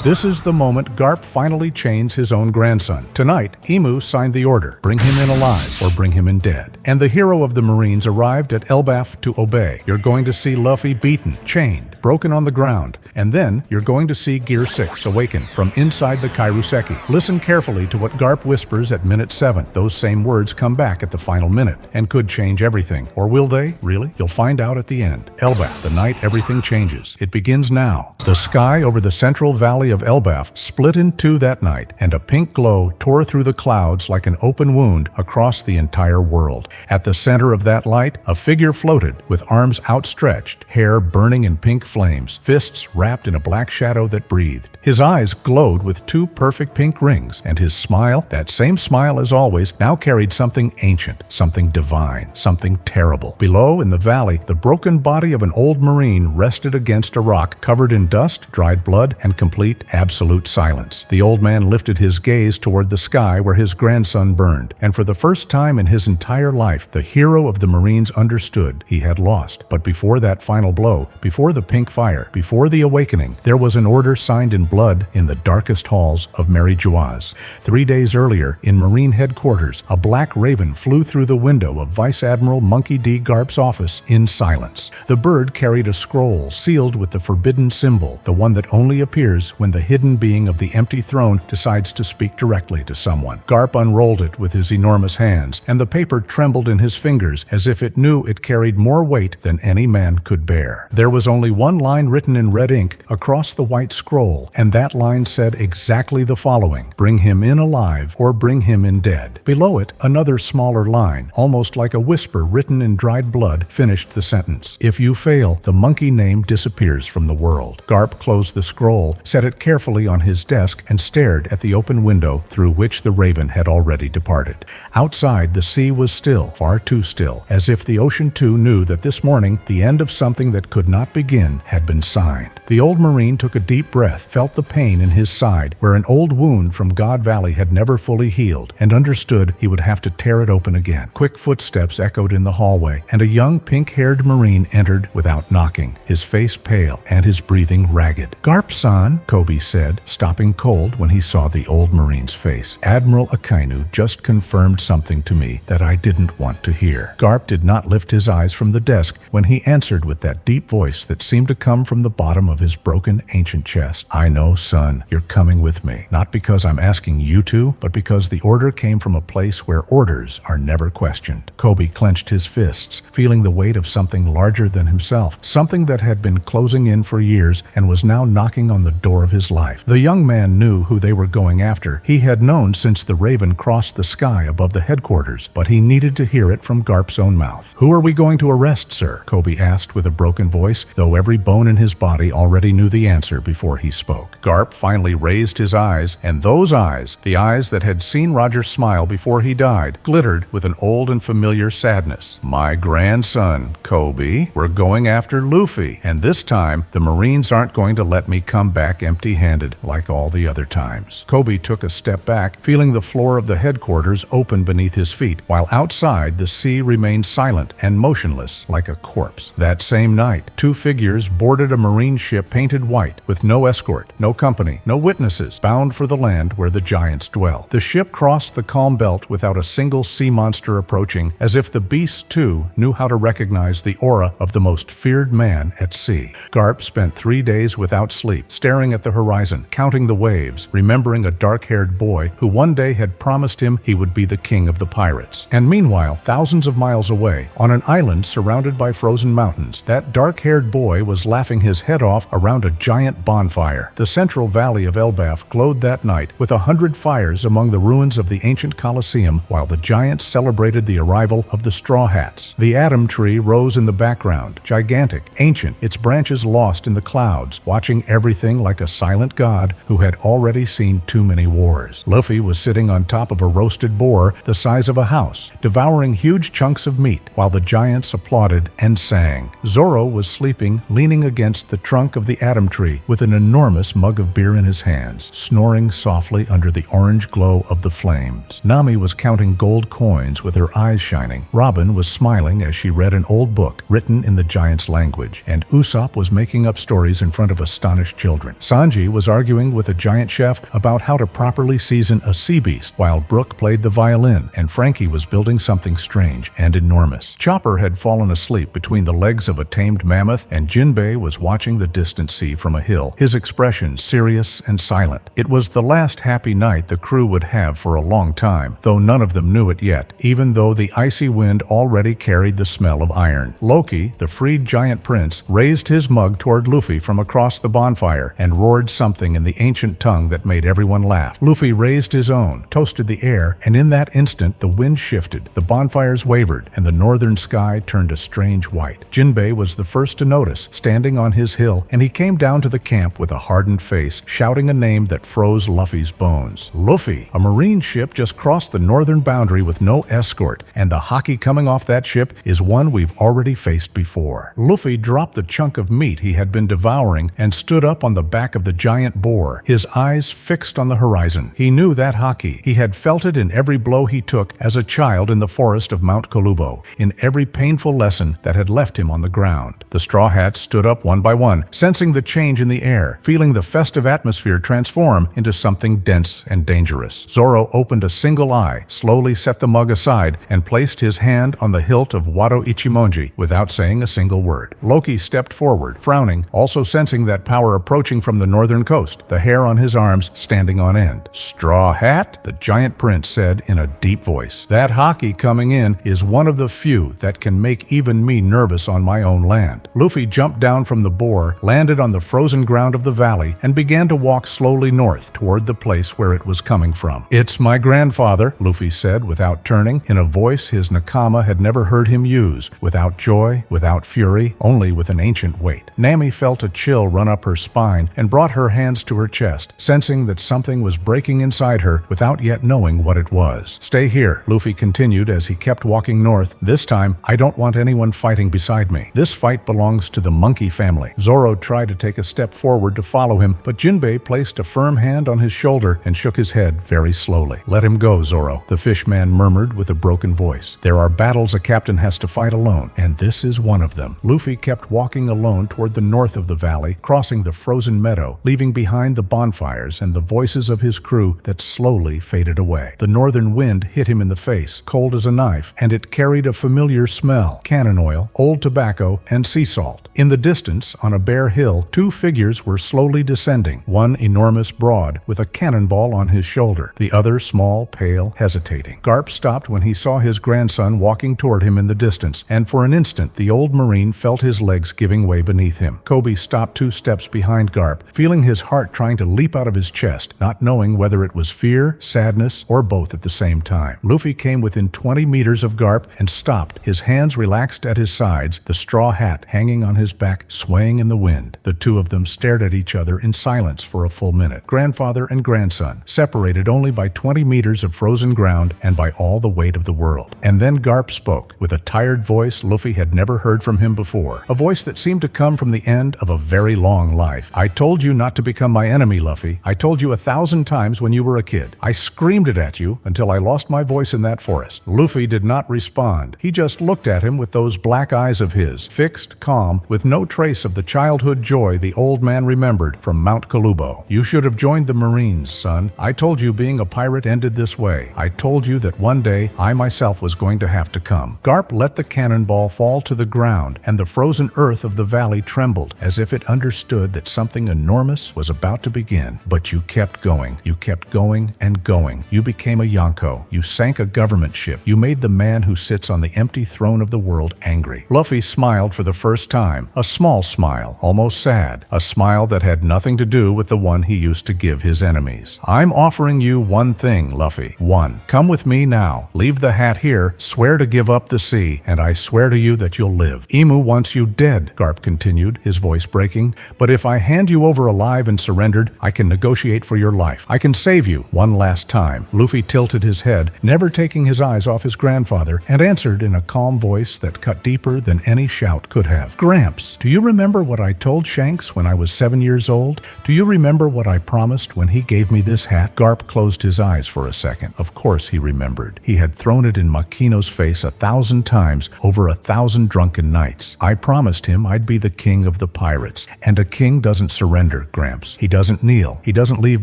This is the moment Garp finally chains his own grandson. Tonight, Imu signed the order, bring him in alive or bring him in dead. And the hero of the Marines arrived at Elbaf to obey. You're going to see Luffy beaten, chained, broken on the ground, and then you're going to see Gear 6 awaken from inside the Kairouseki. Listen carefully to what Garp whispers at minute 7. Those same words come back at the final minute and could change everything. Or will they? Really? You'll find out at the end. Elbaf, the night everything changes. It begins now. The sky over the central valley of Elbaf split in two that night, and a pink glow tore through the clouds like an open wound across the entire world. At the center of that light, a figure floated with arms outstretched, hair burning in pink flames, fists wrapped in a black shadow that breathed. His eyes glowed with two perfect pink rings, and his smile, that same smile as always, now carried something ancient, something divine, something terrible. Below, in the valley, the broken body of an old Marine rested against a rock covered in dust, dried blood, and complete, absolute silence. The old man lifted his gaze toward the sky where his grandson burned, and for the first time in his entire life, the hero of the Marines understood he had lost. But before that final blow, before the pink fire, before the awakening, there was an order signed in blood in the darkest halls of Mary Geoise. 3 days earlier, in Marine headquarters, a black raven flew through the window of Vice Admiral Monkey D. Garp's office in silence. The bird carried a scroll sealed with the forbidden symbol, the one that only appears when the hidden being of the empty throne decides to speak directly to someone. Garp unrolled it with his enormous hands, and the paper trembled in his fingers as if it knew it carried more weight than any man could bear. There was only one line written in red ink across the white scroll, and that line said exactly the following: "Bring him in alive or bring him in dead." Below it, another smaller line, almost like a whisper written in dried blood, finished the sentence: "If you fail, the monkey name disappears from the world." Garp closed the scroll, set it carefully on his desk, and stared at the open window through which the raven had already departed. Outside, the sea was still, far too still, as if the ocean too knew that this morning the end of something that could not begin had been signed. The old Marine took a deep breath, felt the pain in his side, where an old wound from God Valley had never fully healed, and understood he would have to tear it open again. Quick footsteps echoed in the hallway, and a young pink-haired Marine entered without knocking, his face pale and his breathing ragged. "Garp-san," Kobe said, stopping cold when he saw the old Marine's face. "Admiral Akainu just confirmed something to me that I didn't want to hear." Garp did not lift his eyes from the desk when he answered with that deep voice that seemed to come from the bottom of his broken ancient chest. "I know, son, you're coming with me. Not because I'm asking you to, but because the order came from a place where orders are never questioned." Kobe clenched his fists, feeling the weight of something larger than himself, something that had been closing in for years and was now knocking on the door of his life. The young man knew who they were going after. He had known since the raven crossed the sky above the headquarters, but he needed to hear it from Garp's own mouth. "Who are we going to arrest, sir?" Kobe asked with a broken voice, though every bone in his body already knew the answer before he spoke. Garp finally raised his eyes, and those eyes, the eyes that had seen Roger smile before he died, glittered with an old and familiar sadness. "My grandson, Kobe, we're going after Luffy, and this time the Marines aren't going to let me come back empty-handed like all the other times." Kobe took a step back, feeling the floor of the headquarters open beneath his feet, while outside the sea remained silent and motionless like a corpse. That same night, two figures boarded a Marine ship painted white, with no escort, no company, no witnesses, bound for the land where the giants dwell. The ship crossed the calm belt without a single sea monster approaching, as if the beasts too knew how to recognize the aura of the most feared man at sea. Garp spent 3 days without sleep, staring at the horizon, counting the waves, remembering a dark-haired boy who one day had promised him he would be the king of the pirates. And meanwhile, thousands of miles away, on an island surrounded by frozen mountains, that dark-haired boy was laughing his head off around a giant bonfire. The central valley of Elbaf glowed that night with 100 fires among the ruins of the ancient Colosseum, while the giants celebrated the arrival of the Straw Hats. The Atom Tree rose in the background, gigantic, ancient, its branches lost in the clouds, watching everything like a silent god who had already seen too many wars. Luffy was sitting on top of a roasted boar the size of a house, devouring huge chunks of meat, while the giants applauded and sang. Zoro was sleeping, leaning against the trunk of the Atom Tree with an enormous mug of beer in his hands, snoring softly under the orange glow of the flames. Nami was counting gold coins with her eyes shining. Robin was smiling as she read an old book written in the giant's language, and Usopp was making up stories in front of astonished children. Sanji Ichimonji was arguing with a giant chef about how to properly season a sea beast, while Brooke played the violin, and Frankie was building something strange and enormous. Chopper had fallen asleep between the legs of a tamed mammoth, and Jinbei was watching the distant sea from a hill, his expression serious and silent. It was the last happy night the crew would have for a long time, though none of them knew it yet, even though the icy wind already carried the smell of iron. Loki, the freed giant prince, raised his mug toward Luffy from across the bonfire and roared something in the ancient tongue that made everyone laugh. Luffy raised his own, toasted the air, and in that instant the wind shifted, the bonfires wavered, and the northern sky turned a strange white. Jinbei was the first to notice, standing on his hill, and he came down to the camp with a hardened face, shouting a name that froze Luffy's bones. Luffy! A marine ship just crossed the northern boundary with no escort, and the Haki coming off that ship is one we've already faced before. Luffy dropped the chunk of meat he had been devouring and stood up on the back of the giant boar, his eyes fixed on the horizon. He knew that Haki. He had felt it in every blow he took as a child in the forest of Mount Kolubo, in every painful lesson that had left him on the ground. The Straw Hats stood up one by one, sensing the change in the air, feeling the festive atmosphere transform into something dense and dangerous. Zoro opened a single eye, slowly set the mug aside, and placed his hand on the hilt of Wado Ichimonji without saying a single word. Loki stepped forward, frowning, also sensing that power approaching from the northern coast, the hair on his arms standing on end. "Straw Hat?" the giant prince said in a deep voice. "That Haki coming in is one of the few that can make even me nervous on my own land." Luffy jumped down from the boar, landed on the frozen ground of the valley, and began to walk slowly north toward the place where it was coming from. "It's my grandfather," Luffy said without turning, in a voice his Nakama had never heard him use, without joy, without fury, only with an ancient weight. Nami felt a chill run up her spine and brought her hands to her chest, sensing that something was breaking inside her without yet knowing what it was. "Stay here," Luffy continued as he kept walking north. "This time, I don't want anyone fighting beside me. This fight belongs to the monkey family." Zoro tried to take a step forward to follow him, but Jinbei placed a firm hand on his shoulder and shook his head very slowly. "Let him go, Zoro," the fish man murmured with a broken voice. "There are battles a captain has to fight alone, and this is one of them." Luffy kept walking alone toward the north of the valley, crossing the frozen meadow, leaving behind the bonfires and the voices of his crew that slowly faded away. The northern wind hit him in the face, cold as a knife, and it carried a familiar smell: cannon oil, old tobacco, and sea salt. In the distance, on a bare hill, two figures were slowly descending, one enormous broad, with a cannonball on his shoulder, the other small, pale, hesitating. Garp stopped when he saw his grandson walking toward him in the distance, and for an instant the old marine felt his legs giving way beneath him. Kobe stopped 2 steps behind Garp, feeling his heart trying to leap out of his chest, not knowing whether it was fear, sadness, or both at the same time. Luffy came within 20 meters of Garp and stopped, his hands relaxed at his sides, the straw hat hanging on his back, swaying in the wind. The two of them stared at each other in silence for a full minute. Grandfather and grandson, separated only by 20 meters of frozen ground and by all the weight of the world. And then Garp spoke, with a tired voice Luffy had never heard from him before, a voice that seemed to come from the end of a very long life. "I told you not to become my enemy, Luffy. I told you 1,000 times when you were a kid. I screamed it at you until I lost my voice in that forest." Luffy did not respond. He just looked at him with those black eyes of his, fixed, calm, with no trace of the childhood joy the old man remembered from Mount Kolubo. "You should have joined the Marines, son. I told you being a pirate ended this way. I told you that one day I myself was going to have to come." Garp let the cannonball fall to the ground, and the frozen earth of the valley trembled, as if it understood that something enormous was about to begin. "But you kept going. You kept going and going. You became a Yonko. You sank a government ship. You made the man who sits on the empty throne of the world angry." Luffy smiled for the first time, a small smile, almost sad, a smile that had nothing to do with the one he used to give his enemies. "I'm offering you one thing, Luffy. One. Come with me now. Leave the hat here, swear to give up the sea, and I swear to you that you'll live. Imu wants you dead," Garp continued, his voice breaking, "but if I hand you over alive and surrendered, I can negotiate for your life. I can save you one last time." Luffy tilted his head, never taking his eyes off his grandfather, and answered in a calm voice that cut deeper than any shout could have. "Gramps, do you remember what I told Shanks when I was 7 years old? Do you remember what I promised when he gave me this hat?" Garp closed his eyes for a second. Of course he remembered. He had thrown it in Makino's face 1,000 times over 1,000 drunken nights. "I promised him I'd be the king of the pirates, and a king doesn't surrender, here, Gramps. He doesn't kneel. He doesn't leave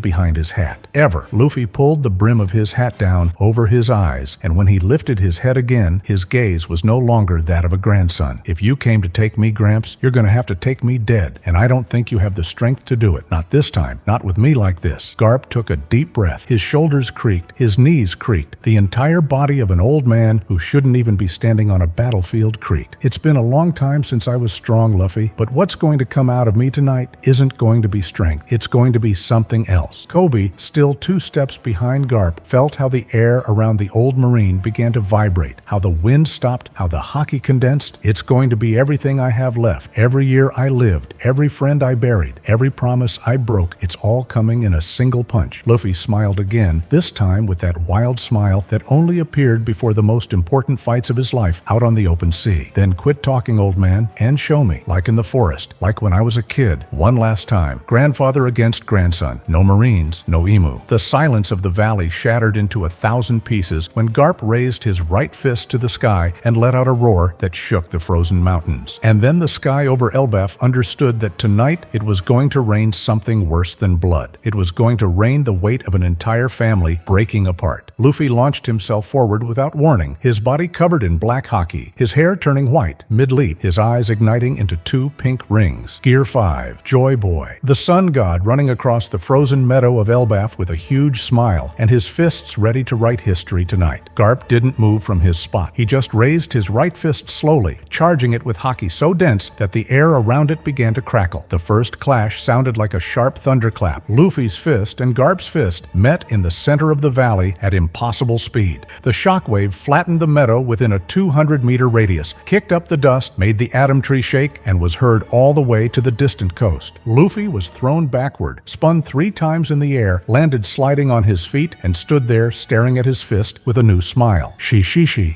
behind his hat. Ever. Luffy pulled the brim of his hat down over his eyes, and when he lifted his head again, his gaze was no longer that of a grandson. If you came to take me, Gramps, you're gonna have to take me dead, and I don't think you have the strength to do it. Not this time. Not with me like this. Garp took a deep breath. His shoulders creaked. His knees creaked. The entire body of an old man who shouldn't even be standing on a battlefield creaked. It's been a long time since I was strong, Luffy, but what's going to come out of me tonight isn't going to be strength. It's going to be something else. Kobe, still 2 steps behind Garp, felt how the air around the old Marine began to vibrate, how the wind stopped, how the Haki condensed. It's going to be everything I have left, every year I lived, every friend I buried, every promise I broke. It's all coming in a single punch. Luffy smiled again, this time with that wild smile that only appeared before the most important fights of his life out on the open sea. Then quit talking, old man, and show me, like in the forest, like when I was a kid, one last time. Grandfather against grandson. No Marines, no emu. The silence of the valley shattered into 1,000 pieces when Garp raised his right fist to the sky and let out a roar that shook the frozen mountains. And then the sky over Elbaf understood that tonight it was going to rain something worse than blood. It was going to rain the weight of an entire family breaking apart. Luffy launched himself forward without warning, his body covered in black Haki, his hair turning white mid-leap, his eyes igniting into 2 pink rings. Gear 5, Joy Boy. The sun god running across the frozen meadow of Elbaf with a huge smile and his fists ready to write history tonight. Garp didn't move from his spot. He just raised his right fist slowly, charging it with Haki so dense that the air around it began to crackle. The first clash sounded like a sharp thunderclap. Luffy's fist and Garp's fist met in the center of the valley at impossible speed. The shockwave flattened the meadow within a 200-meter radius, kicked up the dust, made the atom tree shake, and was heard all the way to the distant coast. Luffy was thrown backward, spun 3 times in the air, landed sliding on his feet, and stood there staring at his fist with a new smile. She.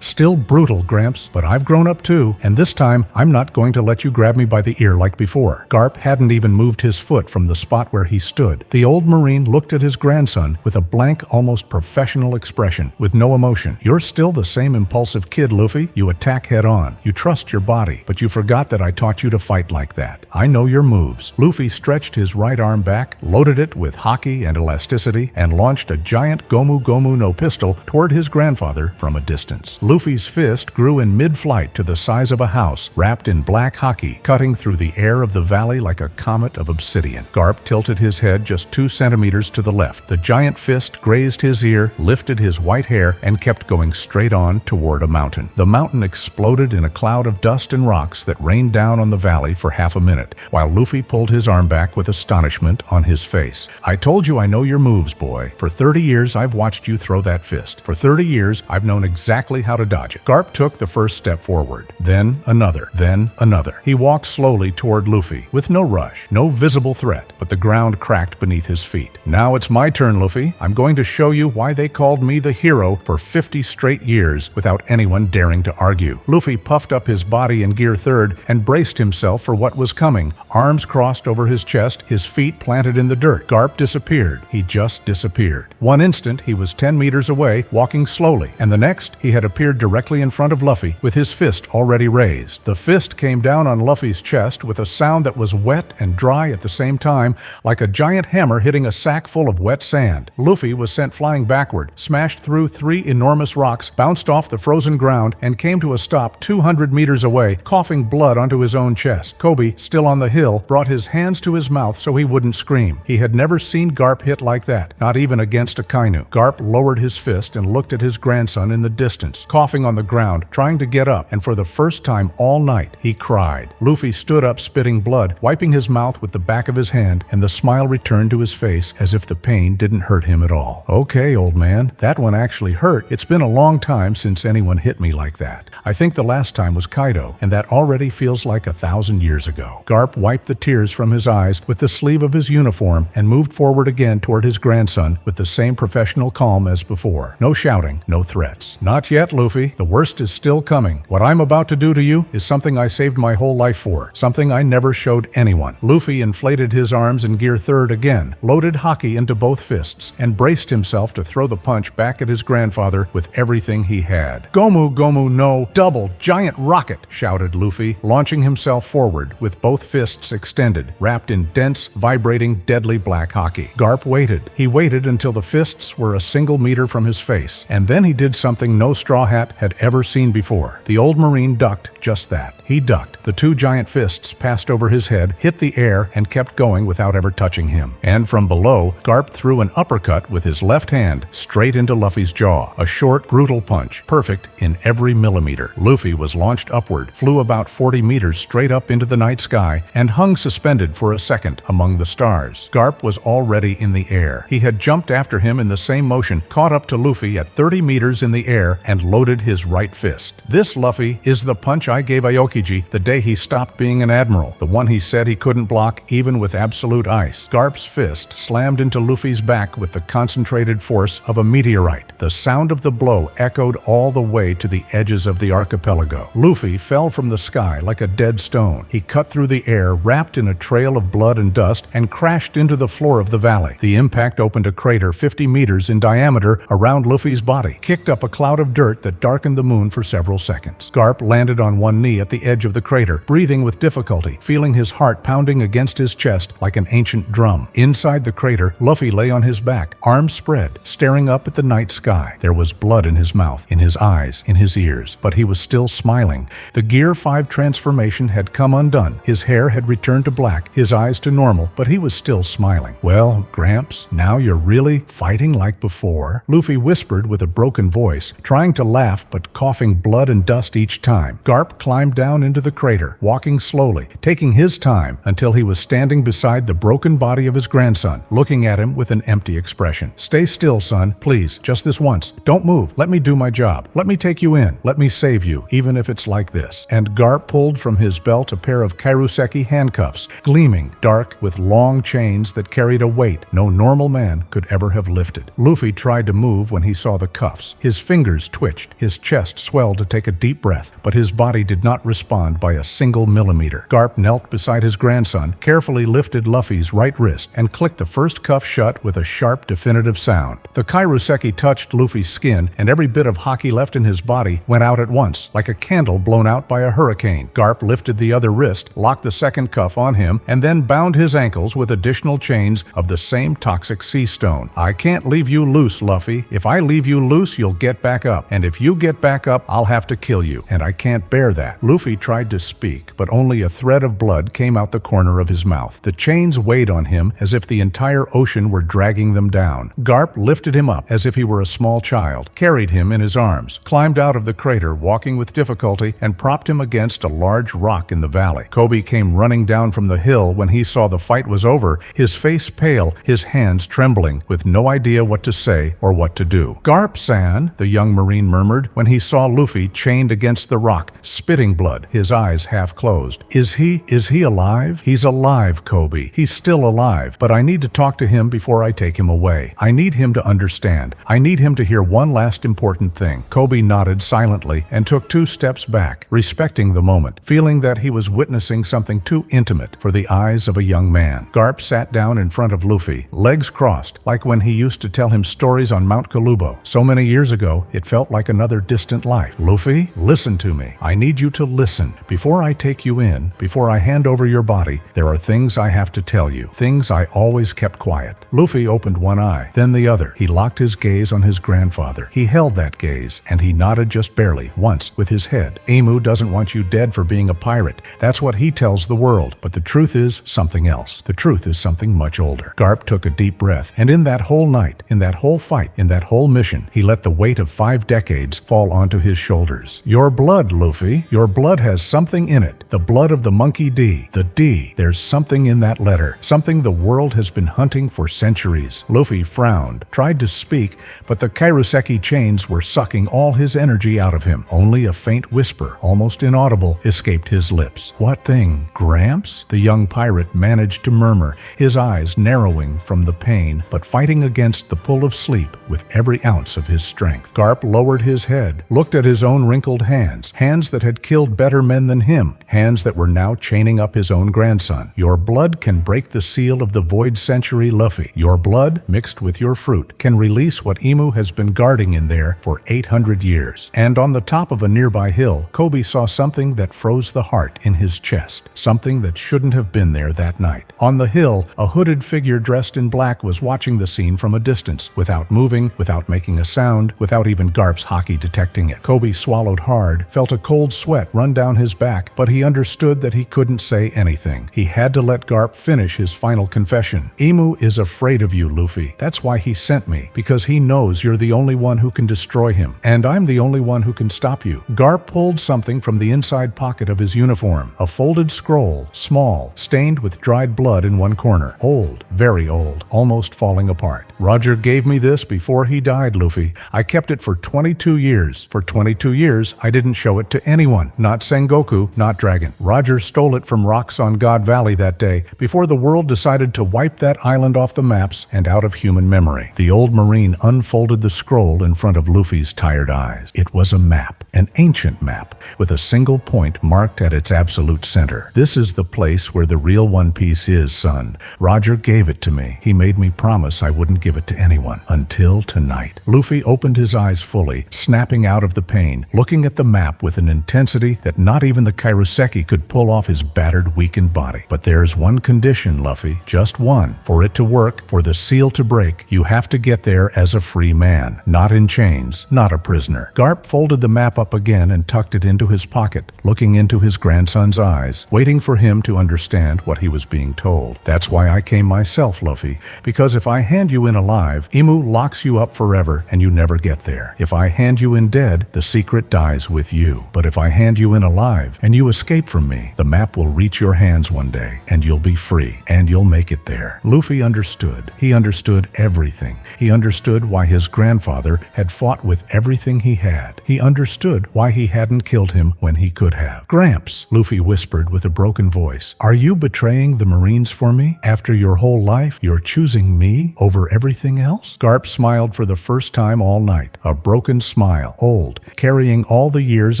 Still brutal, Gramps, but I've grown up too, and this time I'm not going to let you grab me by the ear like before. Garp hadn't even moved his foot from the spot where he stood. The old Marine looked at his grandson with a blank, almost professional expression, with no emotion. You're still the same impulsive kid, Luffy. You attack head on. You trust your body, but you forgot that I taught you to fight like that. I know your moves. Luffy stretched his right arm back, loaded it with Haki and elasticity, and launched a giant Gomu Gomu no pistol toward his grandfather from a distance. Luffy's fist grew in mid-flight to the size of a house, wrapped in black Haki, cutting through the air of the valley like a comet of obsidian. Garp tilted his head just 2 centimeters to the left. The giant fist grazed his ear, lifted his white hair, and kept going straight on toward a mountain. The mountain exploded in a cloud of dust and rocks that rained down on the valley for half a minute, while Luffy pulled his arm back with astonishment on his face. I told you I know your moves, boy. For 30 years I've watched you throw that fist. For 30 years I've known exactly how to dodge it. Garp took the first step forward, then another, then another. He walked slowly toward Luffy, with no rush, no visible threat, but the ground cracked beneath his feet. Now it's my turn, Luffy. I'm going to show you why they called me the hero for 50 straight years without anyone daring to argue. Luffy puffed up his body in gear 3rd and braced himself for what was coming. Arms crossed over his chest, his feet planted in the dirt. Garp disappeared. He just disappeared. One instant he was 10 meters away, walking slowly, and the next he had appeared directly in front of Luffy with his fist already raised. The fist came down on Luffy's chest with a sound that was wet and dry at the same time, like a giant hammer hitting a sack full of wet sand. Luffy was sent flying backward, smashed through 3 enormous rocks, bounced off the frozen ground, and came to a stop 200 meters away, coughing blood onto his own chest. Kobe, still on the hill, brought his hands to his mouth so he wouldn't scream. He had never seen Garp hit like that, not even against a Kainu. Garp lowered his fist and looked at his grandson in the distance, coughing on the ground, trying to get up, and for the first time all night, he cried. Luffy stood up spitting blood, wiping his mouth with the back of his hand, and the smile returned to his face as if the pain didn't hurt him at all. Okay, old man, that one actually hurt. It's been a long time since anyone hit me like that. I think the last time was Kaido, and that already feels like 1,000 years ago. Garp wiped the tears from his eyes with the sleeve of his uniform and moved forward again toward his grandson with the same professional calm as before. No shouting, no threats. Not yet, Luffy. The worst is still coming. What I'm about to do to you is something I saved my whole life for, something I never showed anyone. Luffy inflated his arms in gear 3rd again, loaded Haki into both fists, and braced himself to throw the punch back at his grandfather with everything he had. Gomu Gomu no double giant rocket, shouted Luffy, launching himself forward with both fists extended, wrapped in dense, vibrating, deadly black Haki. Garp waited. He waited until the fists were a single meter from his face, and then he did something no Straw Hat had ever seen before. The old Marine ducked just that. He ducked. The two giant fists passed over his head, hit the air, and kept going without ever touching him. And from below, Garp threw an uppercut with his left hand straight into Luffy's jaw. A short, brutal punch, perfect in every millimeter. Luffy was launched upward, flew about 40 meters straight up into the night sky, and hung suspended for a second among the stars. Garp was already in the air. He had jumped after him in the same motion, caught up to Luffy at 30 meters in the air, and loaded his right fist. This, Luffy, is the punch I gave Aokiji the day he stopped being an admiral, the one he said he couldn't block even with absolute ice. Garp's fist slammed into Luffy's back with the concentrated force of a meteorite. The sound of the blow echoed all the way to the edges of the archipelago. Luffy fell from the sky like a dead stone. He cut through the air, wrapped in a trail of blood and dust, and crashed into the floor of the valley. The impact opened a crater 50 meters in diameter around Luffy's body, kicked up a cloud of dirt that darkened the moon for several seconds. Garp landed on one knee at the edge of the crater, breathing with difficulty, feeling his heart pounding against his chest like an ancient drum. Inside the crater, Luffy lay on his back, arms spread, staring up at the night sky. There was blood in his mouth, in his eyes, in his ears, but he was still smiling. The Gear 5 transformation had come undone. His hair had returned to black, his eyes to normal, but he was still smiling. "Well, Gramps, now you're really fighting like before?" Luffy whispered with a broken voice, trying to laugh but coughing blood and dust each time. Garp climbed down into the crater, walking slowly, taking his time until he was standing beside the broken body of his grandson, looking at him with an empty expression. "Stay still, son, please, just this once. Don't move. Let me do my job. Let me take you in. Let me save you, even if it's like this." And Garp pulled from his belt a pair of Kairouseki handcuffs, gleaming, dark, with long chains that carried a weight no normal man could ever have lifted. Luffy tried to move when he saw the cuffs. His fingers twitched, his chest swelled to take a deep breath, but his body did not respond by a single millimeter. Garp knelt beside his grandson, carefully lifted Luffy's right wrist, and clicked the first cuff shut with a sharp, definitive sound. The Kairouseki touched Luffy's skin, and every bit of Haki left in his body went out at once, like a candle blown out by a hurricane. Garp lifted the other wrist, locked the second cuff on him, and then bound his ankles with additional chains of the same toxic Seastone. "I can't leave you loose, Luffy. If I leave you loose, you'll get back up. And if you get back up, I'll have to kill you. And I can't bear that." Luffy tried to speak, but only a thread of blood came out the corner of his mouth. The chains weighed on him as if the entire ocean were dragging them down. Garp lifted him up as if he were a small child, carried him in his arms, climbed out of the crater, walking with difficulty, and propped him against a large rock in the valley. Kobe came running down from the hill when he saw the fight was over, his face pale, his hands trembling, with no idea what to say or what to do. "Garp-san," the young Marine murmured when he saw Luffy chained against the rock, spitting blood, his eyes half closed. Is he alive?" "He's alive, Kobe. He's still alive, but I need to talk to him before I take him away. I need him to understand. I need him to hear one last important thing." Kobe nodded silently and took 2 steps back, respecting the moment, feeling that he was witnessing something too intimate for the eyes of a young man. Garp sat down in front of Luffy, legs crossed, like when he used to tell him stories on Mount Kalubo. So many years ago, it felt like another distant life. "Luffy, listen to me. I need you to listen. Before I take you in, before I hand over your body, there are things I have to tell you, things I always kept quiet." Luffy opened one eye, then the other. He locked his gaze on his grandfather. He held that gaze, and he nodded just barely, once, with his head. "Imu doesn't want you dead for being a pirate. That's what he tells the world. But the truth is something else. The truth is something much older." Garp took a deep breath, and in that whole night, in that whole fight, in that whole mission, he let the weight of 5 decades fall onto his shoulders. "Your blood, Luffy. Your blood has something in it. The blood of the Monkey D. The D. There's something in that letter. Something the world has been hunting for centuries." Luffy frowned, tried to speak, but the Kairouseki chains were sucking all his energy out of him. Only a faint whisper, almost inaudible, escaped his lips. "What thing, Gramps?" the young pirate managed to murmur, his eyes narrowing from the pain, but fighting against the pull of sleep with every ounce of his strength. Garp lowered his head, looked at his own wrinkled hands, hands that had killed better men than him, hands that were now chaining up his own grandson. "Your blood can break the seal of the Void Century, Luffy. Your blood, mixed with your fruit, can release what Imu has been guarding in there for 800 years. And on the top of a nearby hill, Kobe saw something that froze the heart in his chest, something that shouldn't have been there that night. On the hill, a hooded figure dressed in black was watching the scene from a distance, without moving, without making a sound, without even Garp's Haki detecting it. Kobe swallowed hard, felt a cold sweat run down his back, but he understood that he couldn't say anything. He had to let Garp finish his final confession. Imu is afraid of you, Luffy. That's why he sent me, because he knows you're the only one who can destroy him, and I'm the only one who can stop you. Garp pulled something from the inside pocket of his uniform, a folded scroll, small, stained with dried blood in one corner. Old, very old, almost falling apart. Roger gave me this before he died, Luffy. I kept it for 22 years. For 22 years, I didn't show it to anyone, not Sengoku, not Dragon. Roger stole it from rocks on God Valley that day, before the world decided to wipe that island off the maps and out of human memory. The old Marine unfolded the scroll in front of Luffy's tired eyes. It was a map, an ancient map, with a single point marked at its absolute center. This is the place where the real One Piece is, son. Roger gave it to me. He made me promise I wouldn't give it to anyone until tonight. Luffy opened his eyes fully, snapping out of the pain, looking at the map with an intensity that not even the Kairouseki could pull off his battered, weakened body. But there's one condition, Luffy, just one. For it to work, for the seal to break, you have to get there as a free man, not in chains, not a prisoner. Garp folded the map up again and tucked it into his pocket, looking into his grandson's eyes, waiting for him to understand what he was being told. That's why I came myself, Luffy, because if I hand you in alive, Imu locks you up forever and you never get there. If I hand you in dead, the secret dies with you. But if I hand you in alive and you escape from me, the map will reach your hands one day and you'll be free and you'll make it there. Luffy understood. He understood everything. He understood why his grandfather had fought with everything he had. He understood why he hadn't killed him when he could have. Gramps, Luffy whispered with a broken voice, are you betraying the Marines for me? After your whole life, you're choosing me over everything else? Garp smiled for the first time all night, a broken smile, old, carrying all the years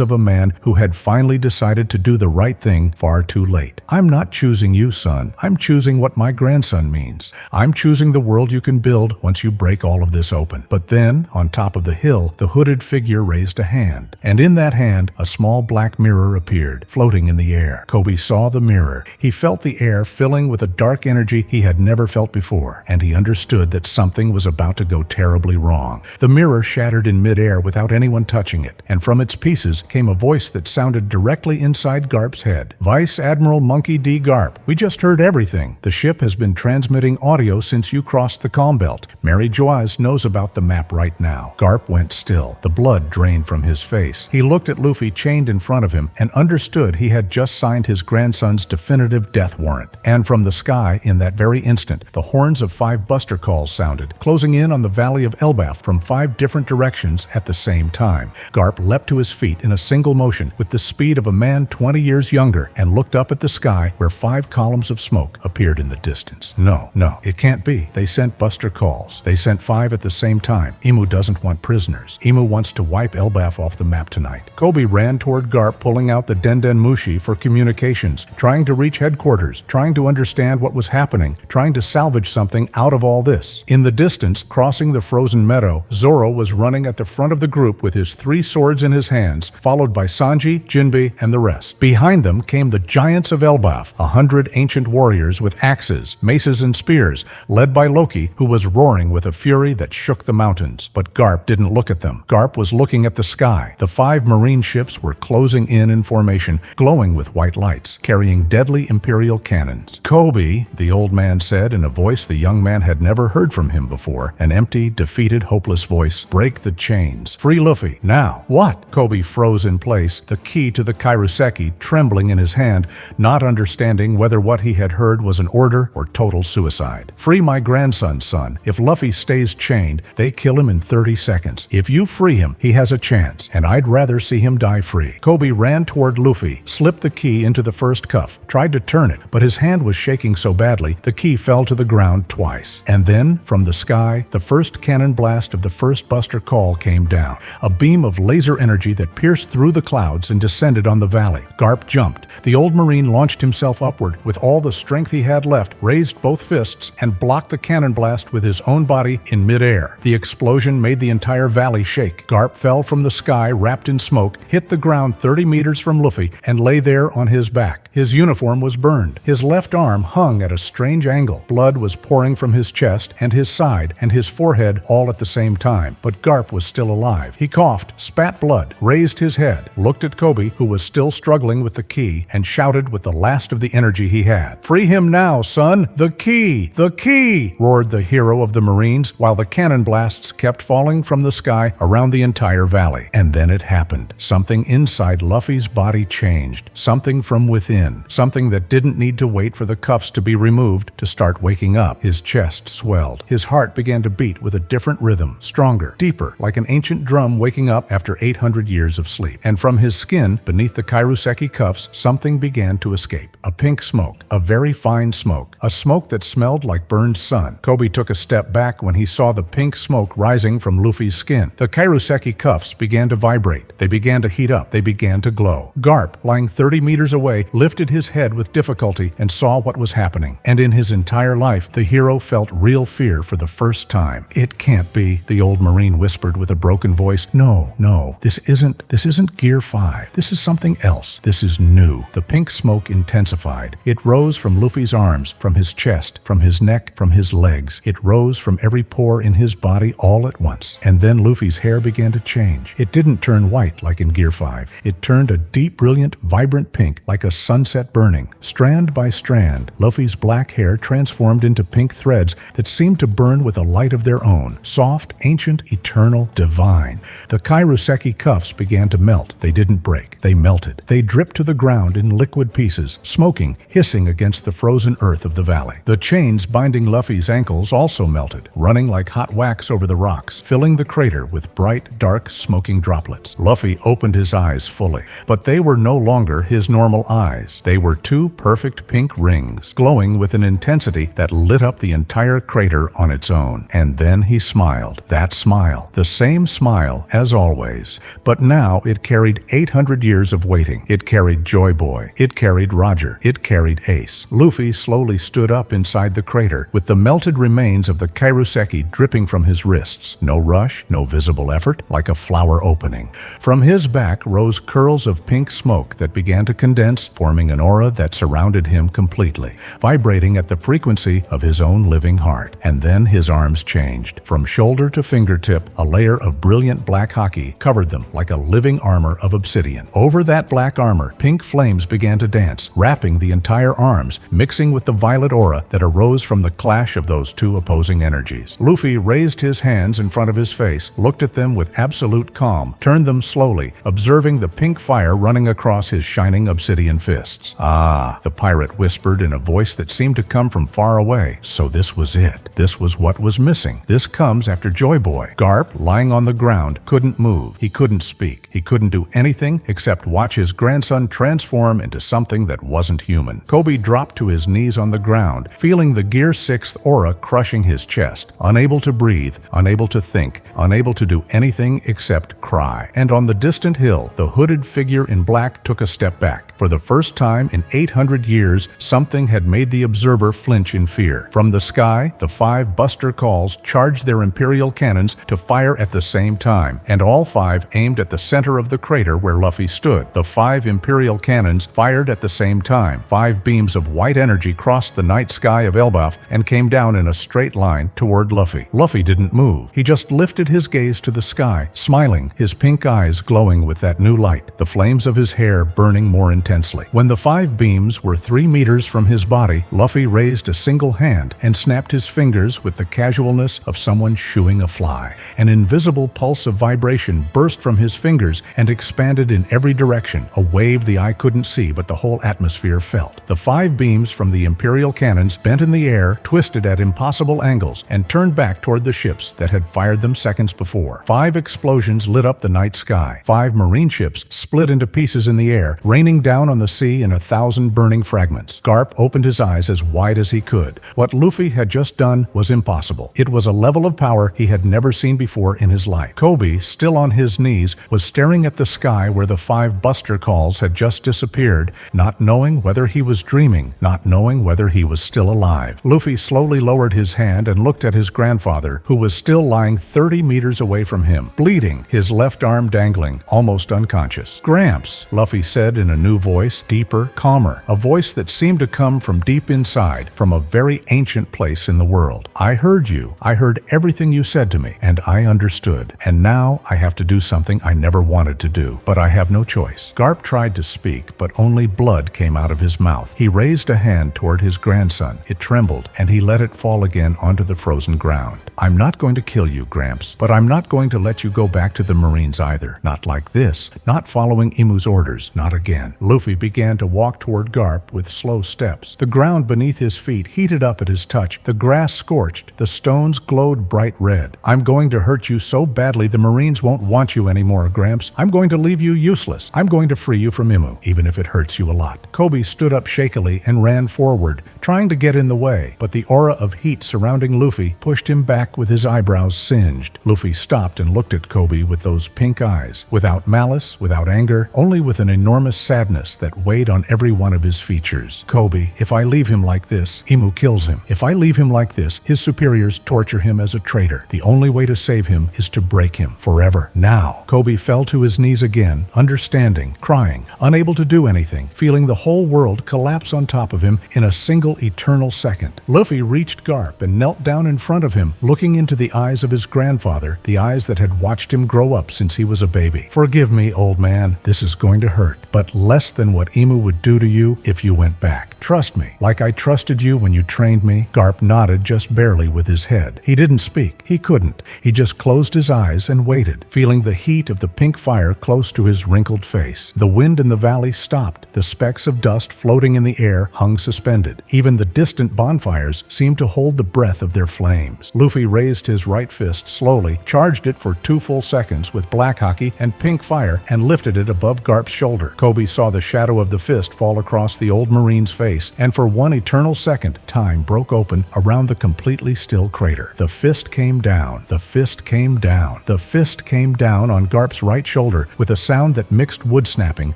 of a man who had finally decided to do the right thing far too late. I'm not choosing you, son. I'm choosing what my grandson means. I'm choosing the world you can build once you break all of this open. But then, on top of the hill, the hooded figure raised a hand, and in that hand, a small black mirror appeared, floating in the air. Kobe saw the mirror. He felt the air filling with a dark energy he had never felt before, and he understood that something was about to go terribly wrong. The mirror shattered in midair without anyone touching it, and from its pieces came a voice that sounded directly inside Garp's head. Vice Admiral Monkey D. Garp, we just heard everything. The ship has been transmitting audio since you crossed the calm belt. Mary Geoise knows about the map right now. Garp went still. The blood drained from his face. He looked at Luffy chained in front of him and understood he had just signed his grandson's definitive death warrant. And from the sky, in that very instant, the horns of 5 buster calls sounded, closing in on the valley of Elbaf from 5 different directions at the same time. Garp leapt to his feet in a single motion with the speed of a man 20 years younger and looked up at the sky where 5 columns of smoke appeared in the distance. No, it can't be. They sent buster calls. They sent 5 at the same time. Imu doesn't want prisoners. Imu wants to wipe Elbaf off the map tonight. Kobe ran toward Garp, pulling out the Denden Mushi for communications, trying to reach headquarters, trying to understand what was happening, trying to salvage something out of all this. In the distance, crossing the frozen meadow, Zoro was running at the front of the group with his 3 swords in his hands, followed by Sanji, Jinbe, and the rest. Behind them came the giants of Elbaf, 100 ancient warriors with axes, maces, and spears, led by Loki, who was roaring with a fury that shook the mountains. But Garp didn't look at them. Garp was looking at the sky. The 5 marine ships were closing in formation, glowing with white lights, carrying deadly Imperial cannons. Kobe, the old man said in a voice the young man had never heard from him before, an empty, defeated, hopeless voice, break the chains. Free Luffy, now. What? Kobe froze in place, the key to the Kairouseki trembling in his hand, not understanding whether what he had heard was an order or total suicide. Free my grandson, son. If Luffy stays chained, they kill him in 30 seconds. If you free him, he has a chance, and I'd rather see him die free. Kobe ran toward Luffy, slipped the key into the first cuff, tried to turn it, but his hand was shaking so badly the key fell to the ground twice. And then, from the sky, the first cannon blast of the first buster call came down, a beam of laser energy that pierced through the clouds and descended on the valley. Garp jumped. The old Marine launched himself upward with all the strength he had left, raised both fists, and blocked the cannon blast with his own body in midair. The explosion made the entire valley shake. Garp fell from the sky wrapped in smoke, hit the ground 30 meters from Luffy, and lay there on his back. back. His uniform was burned. His left arm hung at a strange angle. Blood was pouring from his chest and his side and his forehead all at the same time, but Garp was still alive. He coughed, spat blood, raised his head, looked at Kobe, who was still struggling with the key, and shouted with the last of the energy he had. "Free him now, son! The key! The key!" roared the hero of the Marines, while the cannon blasts kept falling from the sky around the entire valley. And then it happened. Something inside Luffy's body changed. Something from within. Something that didn't need to wait for the cuffs to be removed to start waking up. His chest swelled. His heart began to beat with a different rhythm, stronger, deeper, like an ancient drum waking up after 800 years of sleep. And from his skin, beneath the Kairouseki cuffs, something began to escape. A pink smoke, a very fine smoke, a smoke that smelled like burned sun. Kobe took a step back when he saw the pink smoke rising from Luffy's skin. The Kairouseki cuffs began to vibrate. They began to heat up. They began to glow. Garp, lying 30 meters away, lifted his head with difficulty and saw what was happening. And in his entire life, the hero felt real fear for the first time. "It can't be," the old Marine whispered with a broken voice. No, this isn't Gear 5. This is something else. This is new." The pink smoke intensified. It rose from Luffy's arms, from his chest, from his neck, from his legs. It rose from every pore in his body all at once. And then Luffy's hair began to change. It didn't turn white like in Gear 5. It turned a deep, brilliant, vibrant pink like a sunset burning. Strand by strand, Luffy's black hair transformed into pink threads that seemed to burn with a light of their own. Soft, ancient, eternal, divine. The Kairouseki cuffs began to melt. They didn't break. They melted. They dripped to the ground in liquid pieces, smoking, hissing against the frozen earth of the valley. The chains binding Luffy's ankles also melted, running like hot wax over the rocks, filling the crater with bright, dark, smoking droplets. Luffy opened his eyes fully, but they were no longer his normal eyes. They were two perfect pink rings, glowing with an intensity that lit up the entire crater on its own. And then he smiled. That smile, the same smile as always, but now it carried 800 years of waiting. It carried Joy Boy. It carried Roger. It carried Ace. Luffy slowly stood up inside the crater, with the melted remains of the Kairouseki dripping from his wrists. No rush, no visible effort, like a flower opening. From his back rose curls of pink smoke that began to condense, forming an aura that surrounded him completely, vibrating at the frequency of his own living heart. And then his arms changed. From shoulder to fingertip, a layer of brilliant black haki covered them like a living armor of obsidian. Over that black armor, pink flames began to dance, wrapping the entire arms, mixing with the violet aura that arose from the clash of those two opposing energies. Luffy raised his hands in front of his face, looked at them with absolute calm, turned them slowly, observing the pink fire running across his shining obsidian fists. "Ah," the pirate whispered in a voice that seemed to come from far away. So this was it. This was what was missing. This comes after Joy Boy. Garp, lying on the ground, couldn't move. He couldn't speak. He couldn't do anything except watch his grandson transform into something that wasn't human. Kobe dropped to his knees on the ground, feeling the Gear 6 aura crushing his chest, unable to breathe, unable to think, unable to do anything except cry. And on the distant hill, the hooded figure in black took a step back. For the first time in 800 years, something had made the observer flinch in fear. From the sky, the 5 Buster Calls charged their Imperial cannons to fire at the same time, and all 5 aimed at the center of the crater where Luffy stood. The 5 Imperial cannons fired at the same time. 5 beams of white energy crossed the night sky of Elbaf and came down in a straight line toward Luffy. Luffy didn't move. He just lifted his gaze to the sky, smiling, his pink eyes glowing with that new light, the flames of his hair burning more intensely. When the 5 beams were 3 meters from his body, Luffy raised a single hand and snapped his fingers with the casualness of someone shooing a fly. An invisible pulse of vibration burst from his fingers and expanded in every direction, a wave the eye couldn't see but the whole atmosphere felt. The 5 beams from the Imperial cannons bent in the air, twisted at impossible angles, and turned back toward the ships that had fired them seconds before. 5 explosions lit up the night sky. 5 Marine ships split into pieces in the air, raining down on the sea in 1,000 burning fragments. Garp opened his eyes as wide as he could. What Luffy had just done was impossible. It was a level of power he had never seen before in his life. Kobe, still on his knees, was staring at the sky where the 5 Buster Calls had just disappeared, not knowing whether he was dreaming, not knowing whether he was still alive. Luffy slowly lowered his hand and looked at his grandfather, who was still lying 30 meters away from him, bleeding, his left arm dangling, almost unconscious. "Gramps," Luffy said in a new voice, deep deeper, calmer, a voice that seemed to come from deep inside, from a very ancient place in the world. I heard you. I heard everything you said to me, and I understood. And now I have to do something I never wanted to do, but I have no choice. Garp tried to speak, but only blood came out of his mouth. He raised a hand toward his grandson. It trembled, and he let it fall again onto the frozen ground. I'm not going to kill you, Gramps, but I'm not going to let you go back to the Marines either. Not like this. Not following Imu's orders. Not again. Luffy began to walk toward Garp with slow steps. The ground beneath his feet heated up at his touch. The grass scorched. The stones glowed bright red. I'm going to hurt you so badly the Marines won't want you anymore, Gramps. I'm going to leave you useless. I'm going to free you from Imu, even if it hurts you a lot. Kobe stood up shakily and ran forward, trying to get in the way, but the aura of heat surrounding Luffy pushed him back with his eyebrows singed. Luffy stopped and looked at Kobe with those pink eyes, without malice, without anger, only with an enormous sadness that weighed on every one of his features. Kobe, if I leave him like this, Imu kills him. If I leave him like this, his superiors torture him as a traitor. The only way to save him is to break him forever. Now, Kobe fell to his knees again, understanding, crying, unable to do anything, feeling the whole world collapse on top of him in a single eternal second. Luffy reached Garp and knelt down in front of him, looking into the eyes of his grandfather, the eyes that had watched him grow up since he was a baby. Forgive me, old man. This is going to hurt, but less than what Imu would do to you if you went back. Trust me, like I trusted you when you trained me. Garp nodded just barely with his head. He didn't speak. He couldn't. He just closed his eyes and waited, feeling the heat of the pink fire close to his wrinkled face. The wind in the valley stopped. The specks of dust floating in the air hung suspended. Even the distant bonfires seemed to hold the breath of their flames. Luffy raised his right fist slowly, charged it for 2 full seconds with black haki and pink fire, and lifted it above Garp's shoulder. Kobe saw the shadow of the fist fall across the old Marine's face, and for one eternal second, time broke open around the completely still crater. The fist came down. The fist came down. The fist came down on Garp's right shoulder with a sound that mixed wood snapping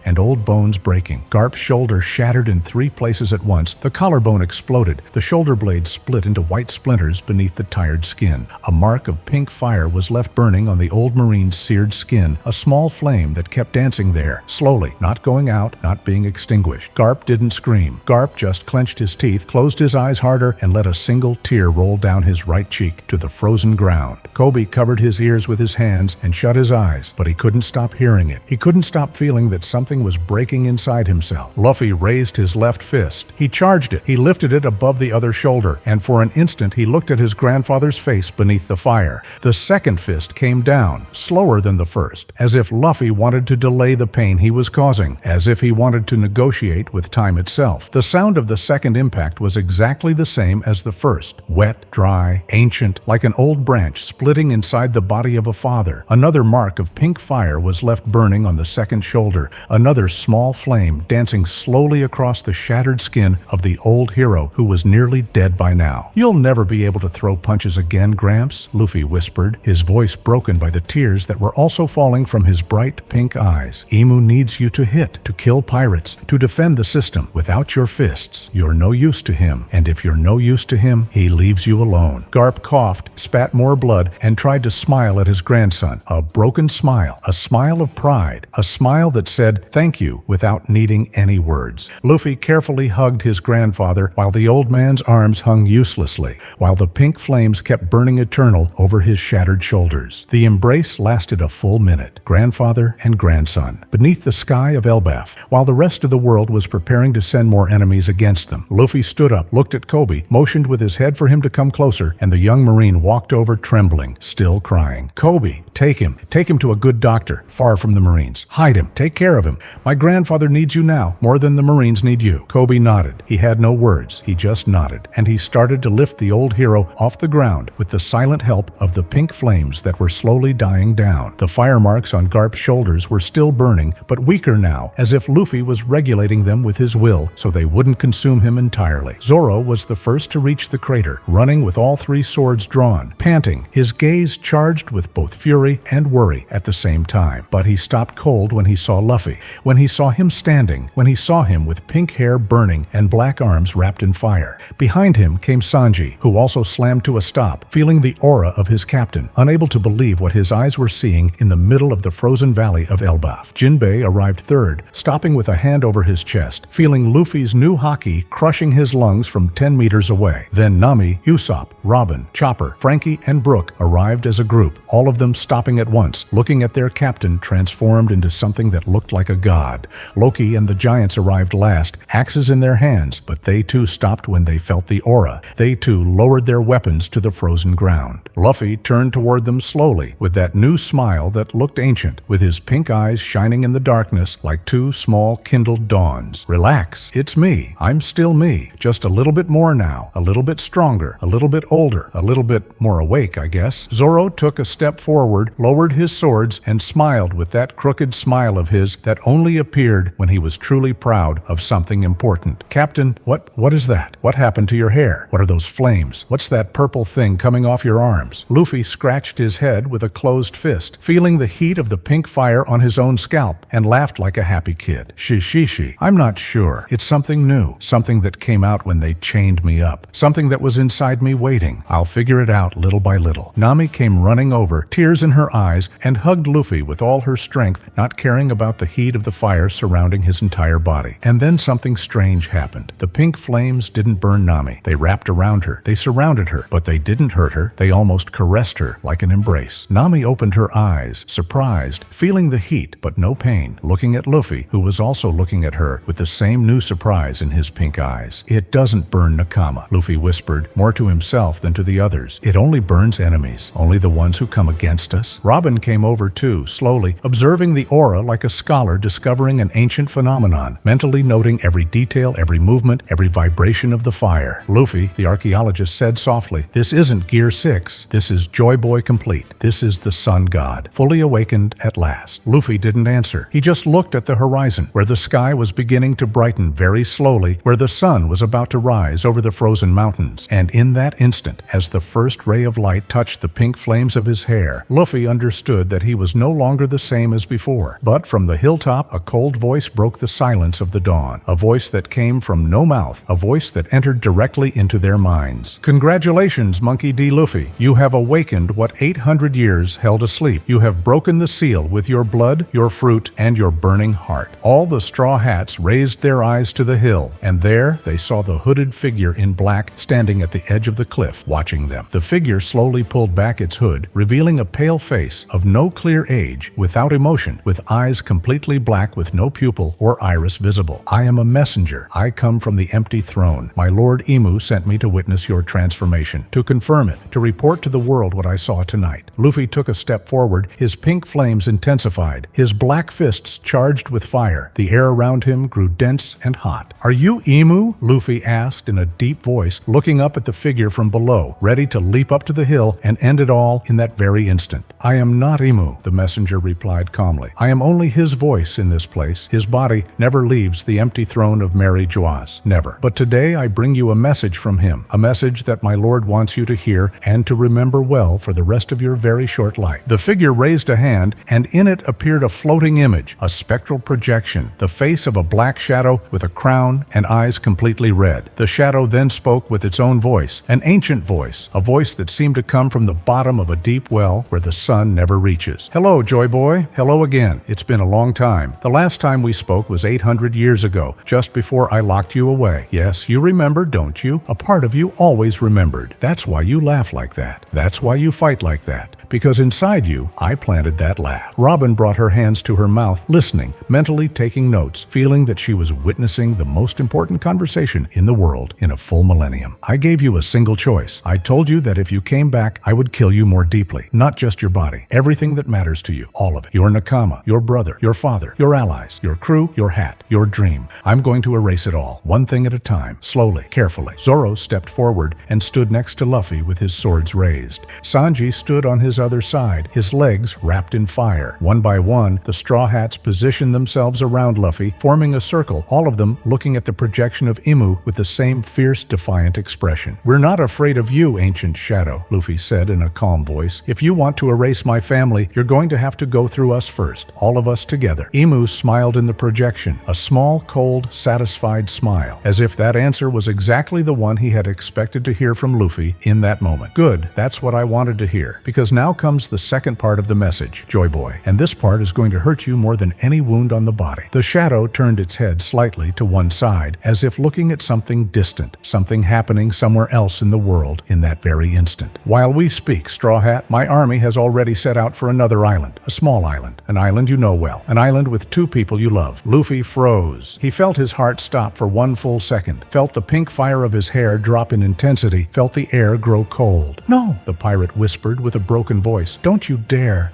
and old bones breaking. Garp's shoulder shattered in 3 places at once. The collarbone exploded. The shoulder blade split into white splinters beneath the tired skin. A mark of pink fire was left burning on the old Marine's seared skin, a small flame that kept dancing there, slowly, not going out, not being extinguished. Garp didn't scream. Garp just clenched his teeth, closed his eyes harder, and let a single tear roll down his right cheek to the frozen ground. Kobe covered his ears with his hands and shut his eyes, but he couldn't stop hearing it. He couldn't stop feeling that something was breaking inside himself. Luffy raised his left fist. He charged it. He lifted it above the other shoulder, and for an instant he looked at his grandfather's face beneath the fire. The second fist came down, slower than the first, as if Luffy wanted to delay the pain he was causing, as if he wanted to negotiate with time itself. The sound of the second impact was exactly the same as the first, wet, dry, ancient, like an old branch splitting inside the body of a father. Another mark of pink fire was left burning on the second shoulder, another small flame dancing slowly across the shattered skin of the old hero who was nearly dead by now. You'll never be able to throw punches again, Gramps, Luffy whispered, his voice broken by the tears that were also falling from his bright pink eyes. Imu needs you to hit, to kill pirates, to defend the system. Without your fists, you're no use to him, and if you're no use to him, he leaves you alone. Garp coughed, spat more blood, and tried to smile at his grandson. A broken smile, a smile of pride, a smile that said thank you without needing any words. Luffy carefully hugged his grandfather while the old man's arms hung uselessly, while the pink flames kept burning eternal over his shattered shoulders. The embrace lasted a full minute, grandfather and grandson, beneath the sky of Elbaf, while the rest of the world was preparing to send more enemies against them. Luffy stood up, looked at Kobe, motioned with his head for him to come closer, and the young Marine walked over trembling, still crying. Kobe, take him to a good doctor, far from the Marines. Hide him, take care of him. My grandfather needs you now, more than the Marines need you. Kobe nodded. He had no words, he just nodded, and he started to lift the old hero off the ground with the silent help of the pink flames that were slowly dying down. The fire marks on Garp's shoulders were still burning, but weaker now, as if Luffy was regulating them with his will so they wouldn't consume him entirely. Zoro was the first to reach the crater, running with all 3 swords drawn, panting, his gaze charged with both fury fury and worry at the same time. But he stopped cold when he saw Luffy, when he saw him standing, when he saw him with pink hair burning and black arms wrapped in fire. Behind him came Sanji, who also slammed to a stop, feeling the aura of his captain, unable to believe what his eyes were seeing in the middle of the frozen valley of Elbaf. Jinbei arrived third, stopping with a hand over his chest, feeling Luffy's new haki crushing his lungs from 10 meters away. Then Nami, Usopp, Robin, Chopper, Frankie, and Brook arrived as a group, all of them stopping at once, looking at their captain transformed into something that looked like a god. Loki and the giants arrived last, axes in their hands, but they too stopped when they felt the aura. They too lowered their weapons to the frozen ground. Luffy turned toward them slowly, with that new smile that looked ancient, with his pink eyes shining in the darkness like two small kindled dawns. Relax, it's me. I'm still me, just a little bit more now, a little bit stronger, a little bit older, a little bit more awake, I guess. Zoro took a step forward, lowered his swords, and smiled with that crooked smile of his that only appeared when he was truly proud of something important. Captain, what is that? What happened to your hair? What are those flames? What's that purple thing coming off your arms? Luffy scratched his head with a closed fist, feeling the heat of the pink fire on his own scalp, and laughed like a happy kid. Shishi, I'm not sure. It's something new, something that came out when they chained me up, something that was inside me waiting. I'll figure it out little by little. Nami came running over, tears in her eyes, and hugged Luffy with all her strength, not caring about the heat of the fire surrounding his entire body. And then something strange happened. The pink flames didn't burn Nami. They wrapped around her. They surrounded her, but they didn't hurt her. They almost caressed her like an embrace. Nami opened her eyes, surprised, feeling the heat but no pain, looking at Luffy, who was also looking at her with the same new surprise in his pink eyes. It doesn't burn Nakama, Luffy whispered, more to himself than to the others. It only burns enemies, only the ones who come against us. Robin came over too, slowly, observing the aura like a scholar discovering an ancient phenomenon, mentally noting every detail, every movement, every vibration of the fire. Luffy, the archaeologist, said softly, "This isn't Gear 6. This is Joy Boy complete. This is the Sun God, fully awakened at last." Luffy didn't answer. He just looked at the horizon, where the sky was beginning to brighten very slowly, where the sun was about to rise over the frozen mountains. And in that instant, as the first ray of light touched the pink flames of his hair, Luffy understood that he was no longer the same as before. But from the hilltop, a cold voice broke the silence of the dawn, a voice that came from no mouth, a voice that entered directly into their minds. "Congratulations, Monkey D. Luffy. You have awakened what 800 years held asleep. You have broken the seal with your blood, your fruit, and your burning heart." All the straw hats raised their eyes to the hill, and there they saw the hooded figure in black standing at the edge of the cliff, watching them. The figure slowly pulled back its hood, revealing a pale face of no clear age, without emotion, with eyes completely black with no pupil or iris visible. "I am a messenger. I come from the empty throne. My Lord Imu sent me to witness your transformation, to confirm it, to report to the world what I saw tonight." Luffy took a step forward, his pink flames intensified, his black fists charged with fire. The air around him grew dense and hot. "Are you Imu?" Luffy asked in a deep voice, looking up at the figure from below, ready to leap up to the hill and end it all in that very instant. "I am not Imu," the messenger replied calmly. "I am only his voice in this place. His body never leaves the empty throne of Mary Geoise. Never. But today I bring you a message from him, a message that my lord wants you to hear and to remember well for the rest of your very short life." The figure raised a hand, and in it appeared a floating image, a spectral projection, the face of a black shadow with a crown and eyes completely red. The shadow then spoke with its own voice, an ancient voice, a voice that seemed to come from the bottom of a deep well where the sun never reaches. "Hello, Joy Boy. Hello again. It's been a long time. The last time we spoke was 800 years ago, just before I locked you away. Yes, you remember, don't you? A part of you always remembered. That's why you laugh like that. That's why you fight like that. Because inside you, I planted that laugh." Robin brought her hands to her mouth, listening, mentally taking notes, feeling that she was witnessing the most important conversation in the world in a full millennium. "I gave you a single choice. I told you that if you came back, I would kill you more deeply. Not just your body. Everything that matters to you. All of it. Your Nakama, your brother, your father, your allies, your crew, your hat, your dream. I'm going to erase it all, one thing at a time, slowly, carefully." Zoro stepped forward and stood next to Luffy with his swords raised. Sanji stood on his other side, his legs wrapped in fire. One by one, the Straw Hats positioned themselves around Luffy, forming a circle, all of them looking at the projection of Imu with the same fierce, defiant expression. "We're not afraid of you, ancient shadow," Luffy said in a calm voice. "If you want to erase my family, you're going to have to go through us first, all of us together." Imu smiled in the projection, a small, cold, satisfied smile, as if that answer was exactly the one he had expected to hear from Luffy in that moment. "Good, that's what I wanted to hear, because now comes the second part of the message, Joy Boy, and this part is going to hurt you more than any wound on the body." The shadow turned its head slightly to one side, as if looking at something distant, something happening somewhere else in the world in that very instant. "While we speak, Straw Hat, my army has already set out for another island, a small island, an island you know well, an island with two people you love." Luffy froze. He felt his heart stop for one full second, felt the pink fire of his hair drop in intensity, felt the air grow cold. "No," the pirate whispered with a broken voice. Don't you dare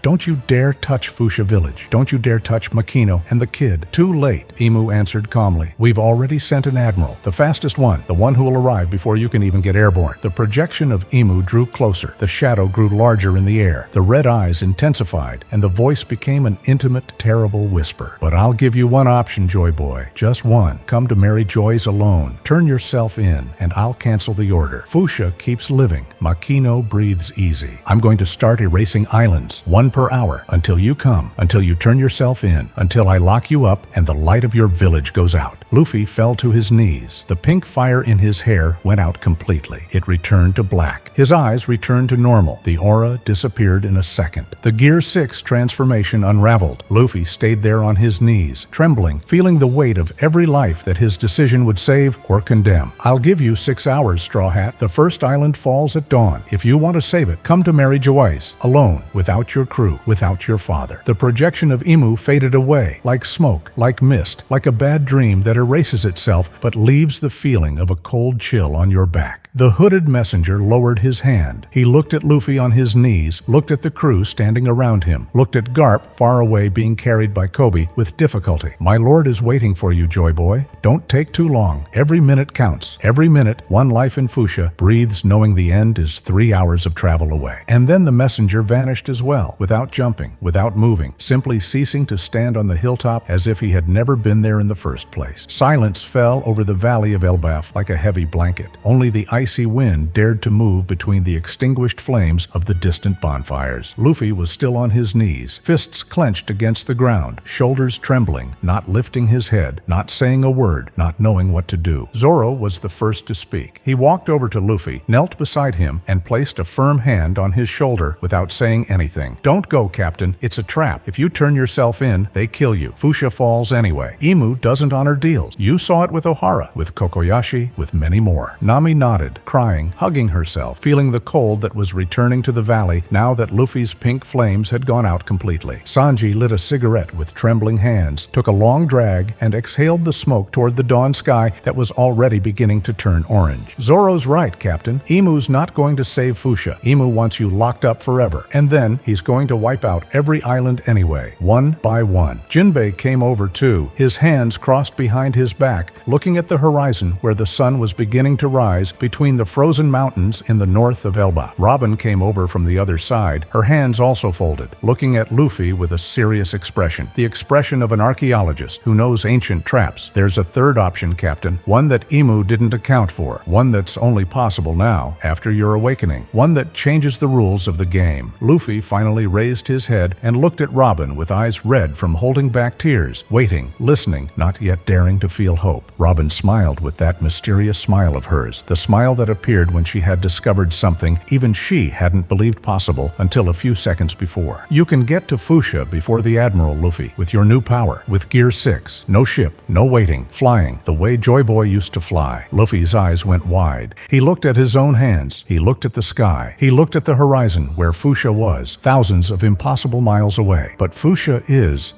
touch Fuchsia Village. Don't you dare touch Makino and the kid." "Too late," Imu answered calmly. "We've already sent an admiral, the fastest one, the one who will arrive before you can even get airborne." The projection of Imu drew closer. The shadow grew larger in the air. The red eyes intensified, and the voice became an intimate, terrible whisper. "But I'll give you one option, Joy Boy. Just one. Come to Mary Joy's alone. Turn yourself in, and I'll cancel the order. Fuchsia keeps living. Makino breathes easy. I'm going to start erasing islands, one per hour, until you come, until you turn yourself in, until I lock you up and the light of your village goes out." Luffy fell to his knees. The pink fire in his hair went out completely. It returned to black. His eyes returned to normal. The aura disappeared in a second. The Gear 6 transformation unraveled. Luffy stayed there on his knees, trembling, feeling the weight of every life that his decision would save or condemn. "I'll give you 6 hours, Straw Hat. The first island falls at dawn. If you want to save it, come to Mary Geoise, alone, without your crew, without your father." The projection of Imu faded away, like smoke, like mist, like a bad dream that erases itself but leaves the feeling of a cold chill on your back. The hooded messenger lowered his hand. He looked at Luffy on his knees, looked at the crew standing around him, looked at Garp far away being carried by Kobe with difficulty. "My lord is waiting for you, Joy Boy. Don't take too long. Every minute counts. Every minute, one life in Fuchsia breathes knowing the end is 3 hours of travel away." And then the messenger vanished as well, without jumping, without moving, simply ceasing to stand on the hilltop as if he had never been there in the first place. Silence fell over the valley of Elbaf like a heavy blanket. Only the icy wind dared to move between the extinguished flames of the distant bonfires. Luffy was still on his knees, fists clenched against the ground, shoulders trembling, not lifting his head, not saying a word, not knowing what to do. Zoro was the first to speak. He walked over to Luffy, knelt beside him, and placed a firm hand on his shoulder without saying anything. "Don't go, Captain. It's a trap. If you turn yourself in, they kill you. Fuchsia falls anyway. Imu doesn't honor deals. You saw it with Ohara, with Kokoyashi, with many more." Nami nodded, crying, hugging herself, feeling the cold that was returning to the valley now that Luffy's pink flames had gone out completely. Sanji lit a cigarette with trembling hands, took a long drag, and exhaled the smoke toward the dawn sky that was already beginning to turn orange. "Zoro's right, Captain. Imu's not going to save Fuchsia. Imu wants you locked up forever, and then he's going to wipe out every island anyway, one by one." Jinbei came over too, his hands crossed behind his back, looking at the horizon where the sun was beginning to rise between the frozen mountains in the north of Elba. Robin came over from the other side, her hands also folded, looking at Luffy with a serious expression, the expression of an archaeologist who knows ancient traps. "There's a third option, Captain, one that Imu didn't account for, one that's only possible now, after your awakening, one that changes the rules of the game." Luffy finally raised his head and looked at Robin with eyes red from holding back tears, waiting, listening, not yet daring to feel hope. Robin smiled with that mysterious smile of hers, the smile that appeared when she had discovered something even she hadn't believed possible until a few seconds before. "You can get to Fuchsia before the Admiral, Luffy, with your new power, with Gear 6. No ship, no waiting, flying, the way Joy Boy used to fly." Luffy's eyes went wide. He looked at his own hands. He looked at the sky. He looked at the horizon where Fuchsia was, thousands of impossible miles away. "But Fuchsia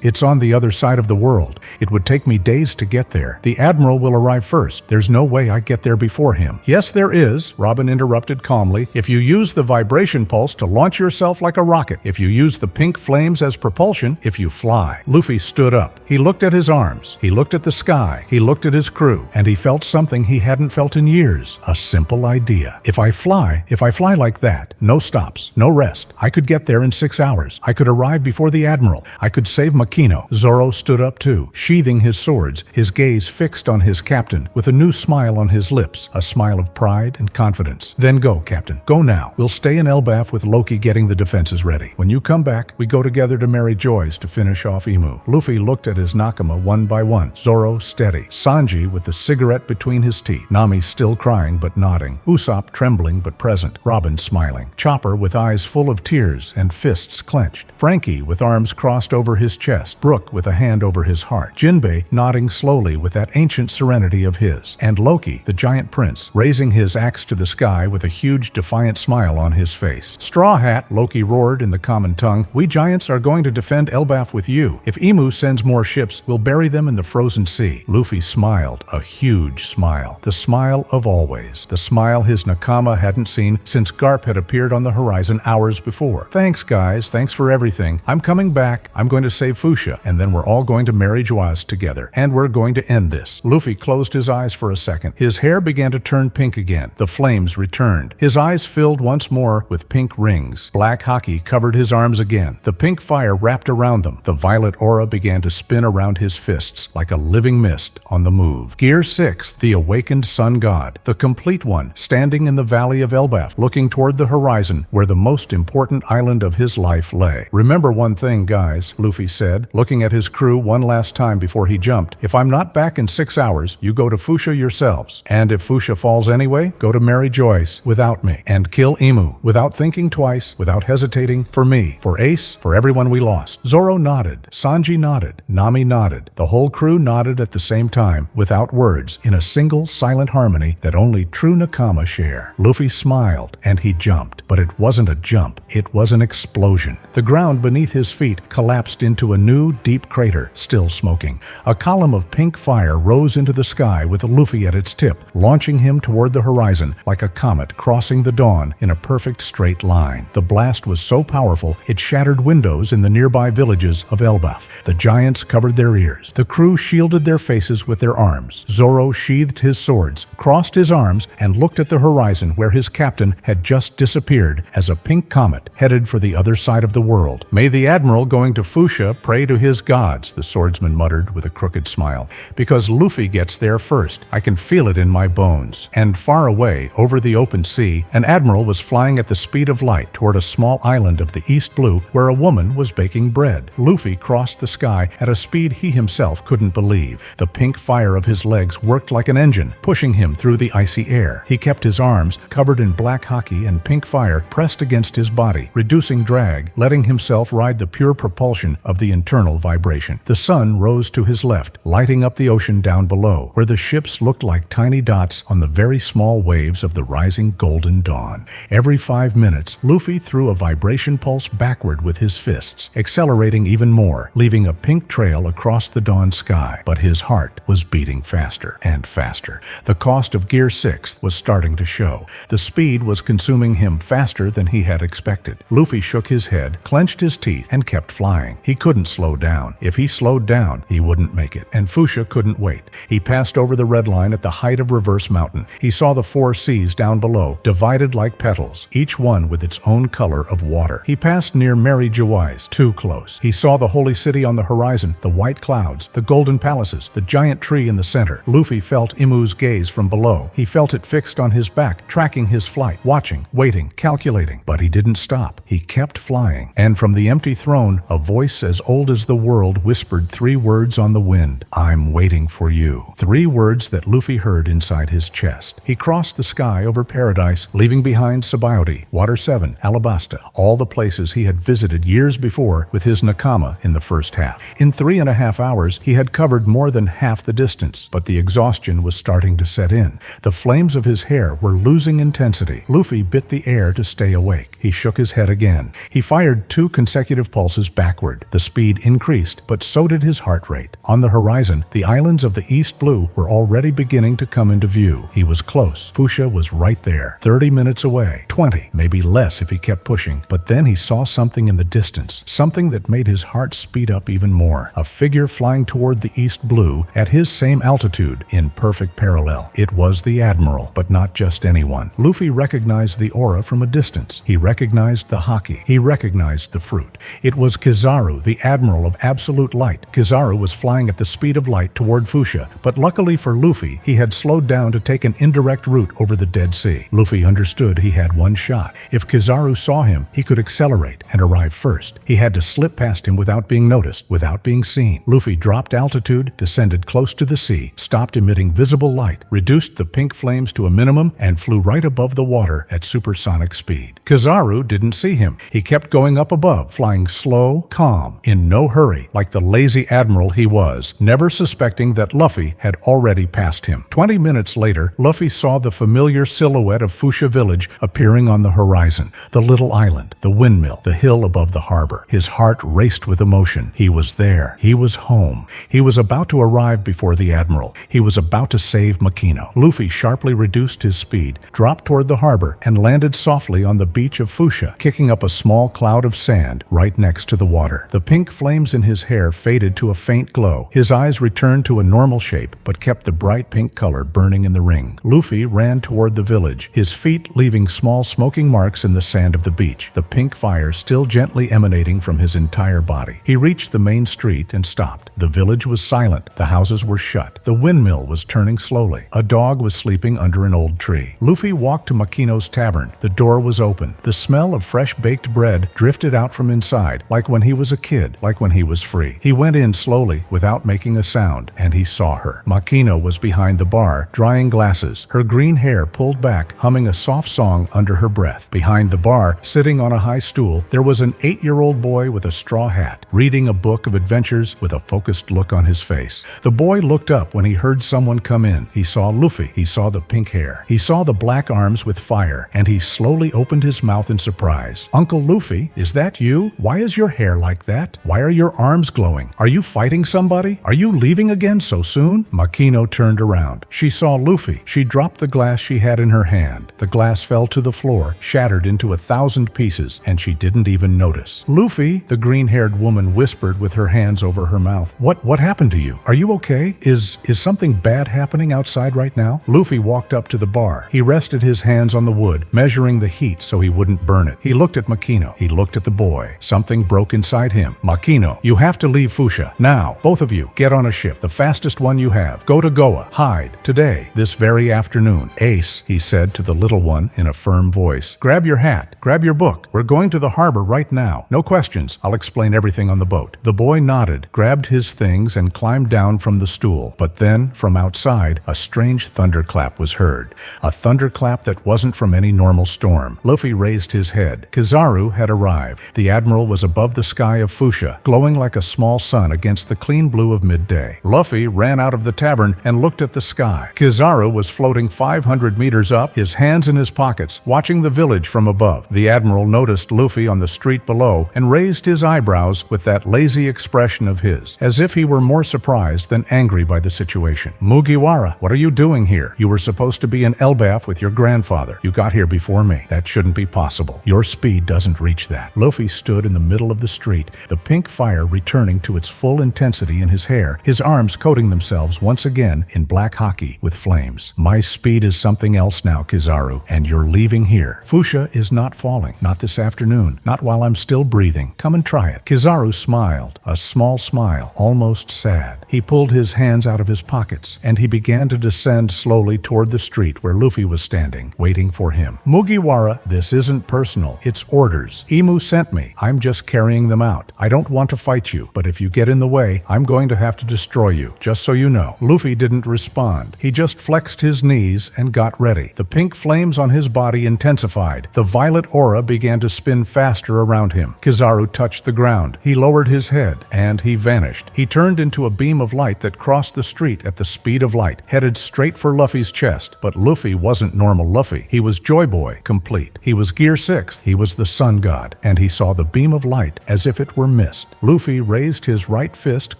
it's on the other side of the world. It would take me days to get there. The Admiral will arrive first. There's no way I get there before him." "Yes, there is," Robin interrupted calmly. "If you use the vibration pulse to launch yourself like a rocket, if you use the pink flames as propulsion, if you fly." Luffy stood up. He looked at his arms. He looked at the sky. He looked at his crew. And he felt something he hadn't felt in years. A simple idea. If I fly like that, no stops, no rest. I could get there in 6 hours. I could arrive before the Admiral. I could save Makino. Zoro stood up too, sheathing his swords, his gaze fixed on his captain, with a new smile on his lips, a smile of pride and confidence. Then go, Captain. Go now. We'll stay in Elbaf with Loki getting the defenses ready. When you come back, we go together to marry Geoise to finish off Imu. Luffy looked at his Nakama one by one. Zoro steady. Sanji with the cigarette between his teeth. Nami still crying but nodding. Usopp trembling but present. Robin smiling. Chopper with eyes full of tears and fists clenched. Frankie with arms crossed over his chest. Brook with a hand over his heart. Jinbei nodding slowly with that ancient serenity of his. And Loki, the giant prince, raising his axe to the sky with a huge defiant smile on his face. Straw Hat, Loki roared in the common tongue, we giants are going to defend Elbaf with you. If Imu sends more ships, we'll bury them in the frozen sea. Luffy smiled, a huge smile. The smile of always. The smile his Nakama hadn't seen since Garp had appeared on the horizon hours before. Thanks, guys. Thanks for everything. I'm coming back. I'm going to save Fuchsia, and then we're all going to marry Geoise together. And we're going to end this. Luffy closed his eyes for a second. His hair began to turn pink again. The flames returned. His eyes filled once more with pink rings. Black Haki covered his arms again. The pink fire wrapped around them. The violet aura began to spin around his fists like a living mist on the move. Gear 6, the awakened sun god, the complete one, standing in the valley of Elbaf, looking toward the horizon where the most important island of his life lay. Remember one thing, guys, Luffy said, looking at his crew one last time before he jumped. If I'm not back in 6 hours, you go to Fuchsia yourselves. And if Fuchsia falls anyway, go to marry Geoise without me. And kill Imu, without thinking twice, without hesitating, for me, for Ace, for everyone we lost. Zoro nodded. Sanji nodded. Nami nodded. The whole crew nodded at the same time, without words, in a single silent harmony that only true Nakama share. Luffy smiled, and he jumped. But it wasn't a jump. It was an explosion. The ground beneath his feet collapsed into a new, deep crater, still smoking. A column of pink fire rose into the sky with Luffy at its tip, launching him toward the horizon like a comet crossing the dawn in a perfect straight line. The blast was so powerful, it shattered windows in the nearby villages of Elbaf. The giants covered their ears. The crew shielded their faces with their arms. Zoro sheathed his swords, crossed his arms, and looked at the horizon where his captain had just disappeared as a pink comet headed for the other side of the world. May the Admiral going to Fuchsia pray to his gods, the swordsman muttered with a crooked smile. Because Luffy gets there first. I can feel it in my bones. And far away, over the open sea, an admiral was flying at the speed of light toward a small island of the East Blue where a woman was baking bread. Luffy crossed the sky at a speed he himself couldn't believe. The pink fire of his legs worked like an engine, pushing him through the icy air. He kept his arms, covered in black Haki and pink fire, pressed against his body, reducing drag, letting himself ride the pure propulsion of the internal vibration. The sun rose to his left, lighting up the ocean down below, where the ships looked like tiny dots on the very small waves of the rising golden dawn. Every 5 minutes, Luffy threw a vibration pulse backward with his fists, accelerating even more, leaving a pink trail across the dawn sky. But his heart was beating faster and faster. The cost of Gear 6 was starting to show. The speed was consuming him faster than he had expected. Luffy shook his head, clenched his teeth, and kept flying. He couldn't slow down. If he slowed down, he wouldn't make it. And Fuchsia couldn't wait. He passed over the red line at the height of Reverse Mountain. He saw the 4 seas down below, divided like petals, each one with its own color of water. He passed near Mary Geoise, too close. He saw the holy city on the horizon, the white clouds, the golden palaces, the giant tree in the center. Luffy felt Imu's gaze from below. He felt it fixed on his back, tracking his flight, watching, waiting, calculating. But he didn't stop. He kept flying. And from the empty throne, a voice as old as the world whispered 3 words on the wind. I'm waiting for you. 3 words that Luffy heard inside his chest. He crossed the sky over paradise, leaving behind Sabaody, Water 7, Alabasta, all the places he had visited years before with his Nakama in the first half. In 3.5 hours, he had covered more than half the distance, but the exhaustion was starting to set in. The flames of his hair were losing intensity. Luffy bit the air to stay awake. He shook his head again. He fired 2 consecutive pulses backward. The speed increased, but so did his heart rate. On the horizon, the islands of the East Blue were already beginning to come into view. He was close. Fuchsia was right there, 30 minutes away, 20, maybe less if he kept pushing. But then he saw something in the distance, something that made his heart speed up even more. A figure flying toward the East Blue at his same altitude, in perfect parallel. It was the Admiral, but not just anyone. Luffy recognized the aura from a distance. He recognized recognized the Haki. He recognized the fruit. It was Kizaru, the Admiral of Absolute Light. Kizaru was flying at the speed of light toward Fuchsia, but luckily for Luffy, he had slowed down to take an indirect route over the Dead Sea. Luffy understood he had one shot. If Kizaru saw him, he could accelerate and arrive first. He had to slip past him without being noticed, without being seen. Luffy dropped altitude, descended close to the sea, stopped emitting visible light, reduced the pink flames to a minimum, and flew right above the water at supersonic speed. Kizaru didn't see him. He kept going up above, flying slow, calm, in no hurry, like the lazy admiral he was, never suspecting that Luffy had already passed him. 20 minutes later, Luffy saw the familiar silhouette of Fuchsia Village appearing on the horizon. The little island, the windmill, the hill above the harbor. His heart raced with emotion. He was there. He was home. He was about to arrive before the admiral. He was about to save Makino. Luffy sharply reduced his speed, dropped toward the harbor, and landed softly on the beach of Fuchsia, kicking up a small cloud of sand right next to the water. The pink flames in his hair faded to a faint glow. His eyes returned to a normal shape, but kept the bright pink color burning in the ring. Luffy ran toward the village, his feet leaving small smoking marks in the sand of the beach, the pink fire still gently emanating from his entire body. He reached the main street and stopped. The village was silent. The houses were shut. The windmill was turning slowly. A dog was sleeping under an old tree. Luffy walked to Makino's tavern. The door was open. The smell of fresh baked bread drifted out from inside, like when he was a kid, like when he was free. He went in slowly, without making a sound, and he saw her. Makino was behind the bar, drying glasses, her green hair pulled back, humming a soft song under her breath. Behind the bar, sitting on a high stool, there was an 8-year-old boy with a straw hat, reading a book of adventures with a focused look on his face. The boy looked up when he heard someone come in. He saw Luffy. He saw the pink hair. He saw the black arms with fire, and he slowly opened his mouth in surprise. "Uncle Luffy, is that you? Why is your hair like that? Why are your arms glowing? Are you fighting somebody? Are you leaving again so soon?" Makino turned around. She saw Luffy. She dropped the glass she had in her hand. The glass fell to the floor, shattered into 1,000 pieces, and she didn't even notice. "Luffy," the green-haired woman whispered with her hands over her mouth. What happened to you? Are you okay? Is something bad happening outside right now?" Luffy walked up to the bar. He rested his hands on the wood, measuring the heat so he wouldn't burn it. He looked at Makino. He looked at the boy. Something broke inside him. "Makino, you have to leave Fuchsia. Now, both of you, get on a ship, the fastest one you have. Go to Goa. Hide. Today. This very afternoon." "Ace," he said to the little one in a firm voice. "Grab your hat. Grab your book. We're going to the harbor right now. No questions. I'll explain everything on the boat." The boy nodded, grabbed his things, and climbed down from the stool. But then, from outside, a strange thunderclap was heard. A thunderclap that wasn't from any normal storm. Luffy raised his head. Kizaru had arrived. The admiral was above the sky of Fuchsia, glowing like a small sun against the clean blue of midday. Luffy ran out of the tavern and looked at the sky. Kizaru was floating 500 meters up, his hands in his pockets, watching the village from above. The admiral noticed Luffy on the street below and raised his eyebrows with that lazy expression of his, as if he were more surprised than angry by the situation. "Mugiwara, what are you doing here? You were supposed to be in Elbaf with your grandfather. You got here before me. That shouldn't be possible. Your speed doesn't reach that." Luffy stood in the middle of the street, the pink fire returning to its full intensity in his hair, his arms coating themselves once again in black haki with flames. "My speed is something else now, Kizaru, and you're leaving here. Fuchsia is not falling. Not this afternoon. Not while I'm still breathing. Come and try it." Kizaru smiled, a small smile, almost sad. He pulled his hands out of his pockets, and he began to descend slowly toward the street where Luffy was standing, waiting for him. "Mugiwara, this isn't personal. It's orders. Imu sent me. I'm just carrying them out. I don't want to fight you, but if you get in the way, I'm going to have to destroy you, just so you know." Luffy didn't respond. He just flexed his knees and got ready. The pink flames on his body intensified. The violet aura began to spin faster around him. Kizaru touched the ground. He lowered his head, and he vanished. He turned into a beam of light that crossed the street at the speed of light, headed straight for Luffy's chest. But Luffy wasn't normal Luffy. He was Joy Boy, complete. He was Gear 6. He was the sun god, and he saw the beam of light as if it were mist. Luffy raised his right fist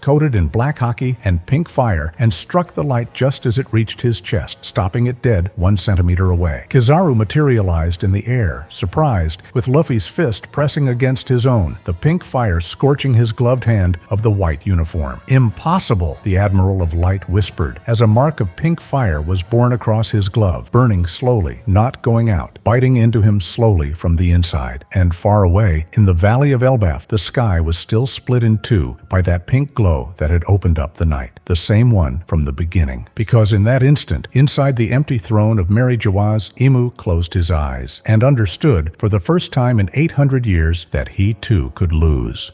coated in black haki and pink fire and struck the light just as it reached his chest, stopping it dead 1 centimeter away. Kizaru materialized in the air, surprised, with Luffy's fist pressing against his own, the pink fire scorching his gloved hand of the white uniform. "Impossible," the Admiral of Light whispered, as a mark of pink fire was born across his glove, burning slowly, not going out, biting into him slowly slowly from the inside, and far away, in the valley of Elbaf, the sky was still split in two by that pink glow that had opened up the night, the same one from the beginning. Because in that instant, inside the empty throne of Mary Geoise, Imu closed his eyes and understood for the first time in 800 years that he too could lose.